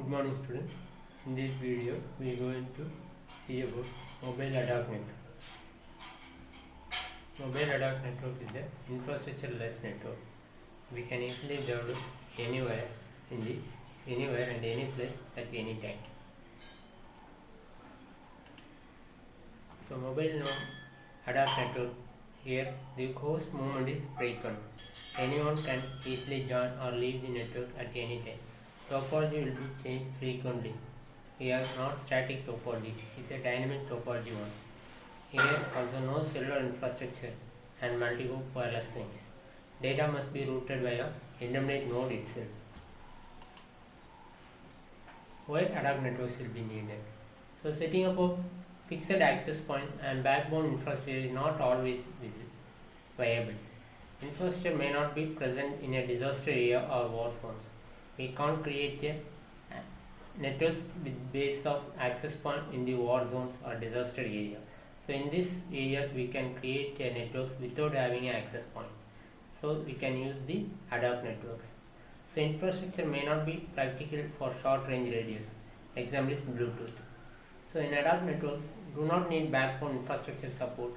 Good morning students. In this video we are going to see about mobile ad hoc network. Mobile ad hoc network is the infrastructure less network. We can easily download anywhere anywhere and any place at any time. So mobile ad hoc network, here the host movement is frequent. Anyone can easily join or leave the network at any time. Topology will be changed frequently. Here not static topology, it's a dynamic topology one. Here also no cellular infrastructure and multi-hop wireless links. Data must be routed via intermediate node itself. Why ad hoc networks will be needed? So setting up a fixed access point and backbone infrastructure is not always viable. Infrastructure may not be present in a disaster area or war zones. We can't create a networks with base of access point in the war zones or disaster area. So in these areas we can create a networks without having an access point. So we can use the ad hoc networks. So infrastructure may not be practical for short range radius. Example is Bluetooth. So in ad hoc networks do not need backbone infrastructure support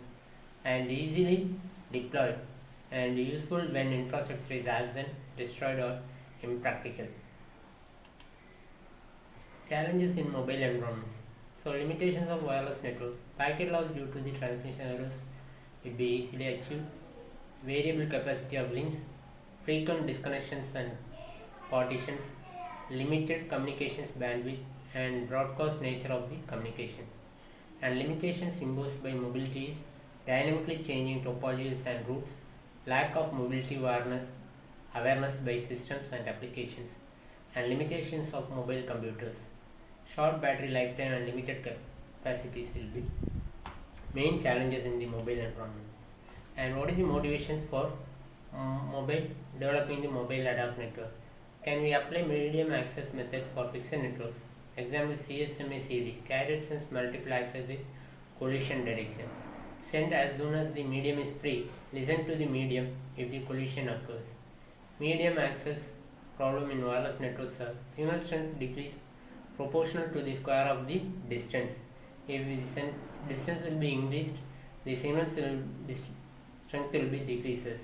and easily deployed and useful when infrastructure is absent, destroyed or impractical. Challenges in mobile environments. So limitations of wireless network. Packet loss due to the transmission errors will be easily achieved. Variable capacity of links, frequent disconnections and partitions, limited communications bandwidth and broadcast nature of the communication. And limitations imposed by mobility is dynamically changing topologies and routes, lack of mobility awareness by systems and applications, and limitations of mobile computers. Short battery lifetime and limited capacities will be main challenges in the mobile environment. And what is the motivations for developing the mobile ad hoc network? Can we apply medium access method for fixed networks? Example CSMA-CD, carrier sends multiple access with collision detection. Send as soon as the medium is free. Listen to the medium if the collision occurs. Medium access problem in wireless networks are signal strength decrease proportional to the square of the distance. If the distance will be increased, the signal strength will be decreases.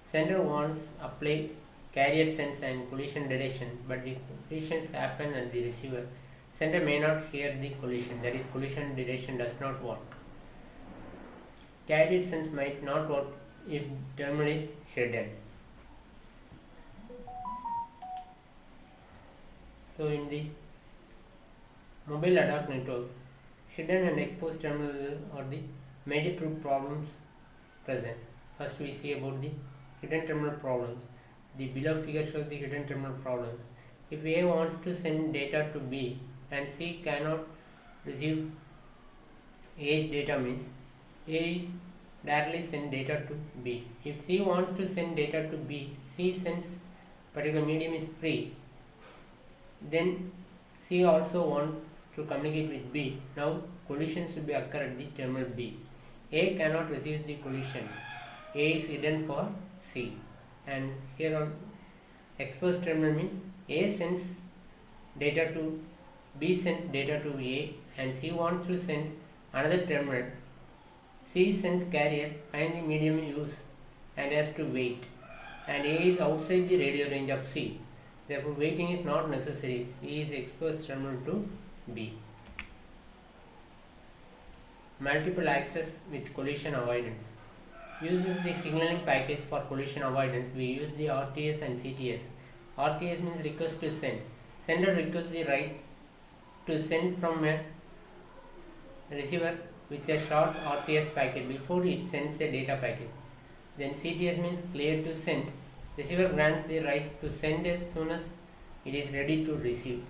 Sender wants apply carrier sense and collision detection, but the collisions happen at the receiver. Sender may not hear the collision, that is collision detection does not work. Carrier sense might not work if terminal is hidden. So in the mobile ad hoc networks, hidden and exposed terminal are the major two problems present. First we see about the hidden terminal problems. The below figure shows the hidden terminal problems. If A wants to send data to B and C cannot receive A's data, means A is directly send data to B. If C wants to send data to B, C sends particular medium is free. Then C also wants to communicate with B. Now collision should be occur at the terminal B. A cannot receive the collision. A is hidden for C. And here on exposed terminal means A sends data to B, sends data to A, and C wants to send another terminal. C sends carrier, find the medium used and has to wait. And A is outside the radio range of C. Therefore waiting is not necessary. C is exposed terminal to B. Multiple access with collision avoidance. Uses the signaling package for collision avoidance. We use the RTS and CTS. RTS means request to send. Sender requests the right to send from a receiver with a short RTS packet before it sends a data packet. Then CTS means clear to send. Receiver grants the right to send as soon as it is ready to receive.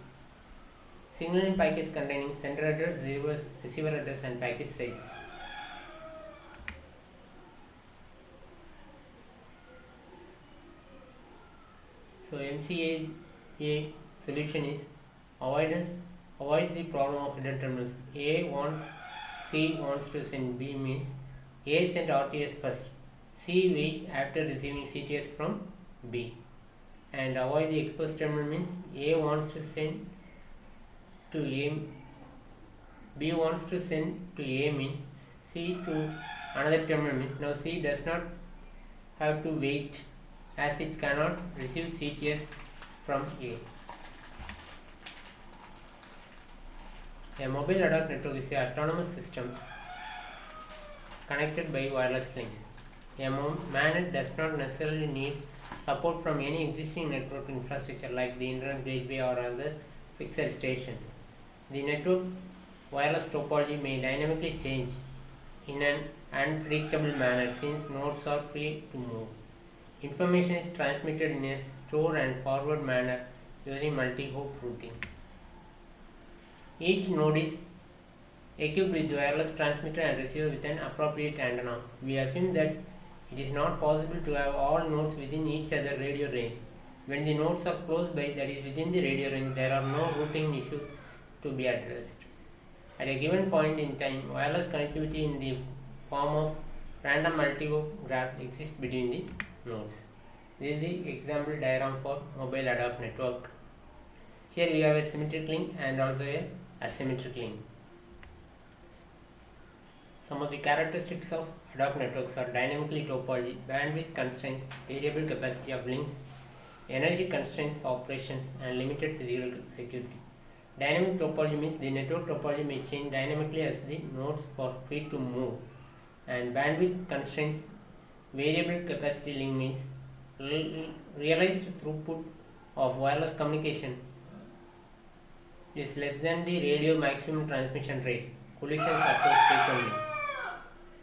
Signaling packets containing sender address, receiver address and packet size. So MCA solution is avoid the problem of hidden terminals. C wants to send B, means A sent RTS first. C wait after receiving CTS from B. And avoid the exposed terminal means A wants to send to A, B wants to send to A means C to another terminal means now C does not have to wait as it cannot receive CTS from A. A mobile ad hoc network is an autonomous system connected by wireless links. A MANET does not necessarily need support from any existing network infrastructure like the internet gateway or other fixed stations. The network wireless topology may dynamically change in an unpredictable manner since nodes are free to move. Information is transmitted in a store and forward manner using multi-hop routing. Each node is equipped with wireless transmitter and receiver with an appropriate antenna. We assume that it is not possible to have all nodes within each other radio range. When the nodes are close by, that is within the radio range, there are no routing issues to be addressed. At a given point in time, wireless connectivity in the form of random multi-hop graph exists between the nodes. This is the example diagram for mobile ad hoc network. Here we have a symmetric link and also a asymmetric link. Some of the characteristics of ad hoc networks are dynamically topology, bandwidth constraints, variable capacity of links, energy constraints, operations, and limited physical security. Dynamic topology means the network topology may change dynamically as the nodes are free to move, and bandwidth constraints, variable capacity link means realized throughput of wireless communication is less than the radio maximum transmission rate. Collisions occur frequently.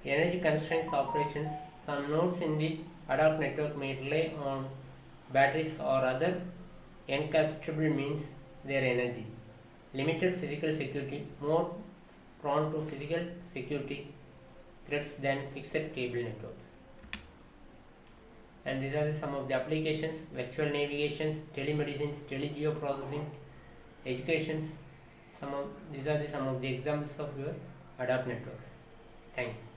Energy constraints operations. Some nodes in the ad hoc network may rely on batteries or other encapsulable means their energy. Limited physical security, more prone to physical security threats than fixed cable networks. And these are some of the applications: virtual navigations, telemedicine, telegeoprocessing, educations. These are some of the examples of your ad hoc networks. Thank you.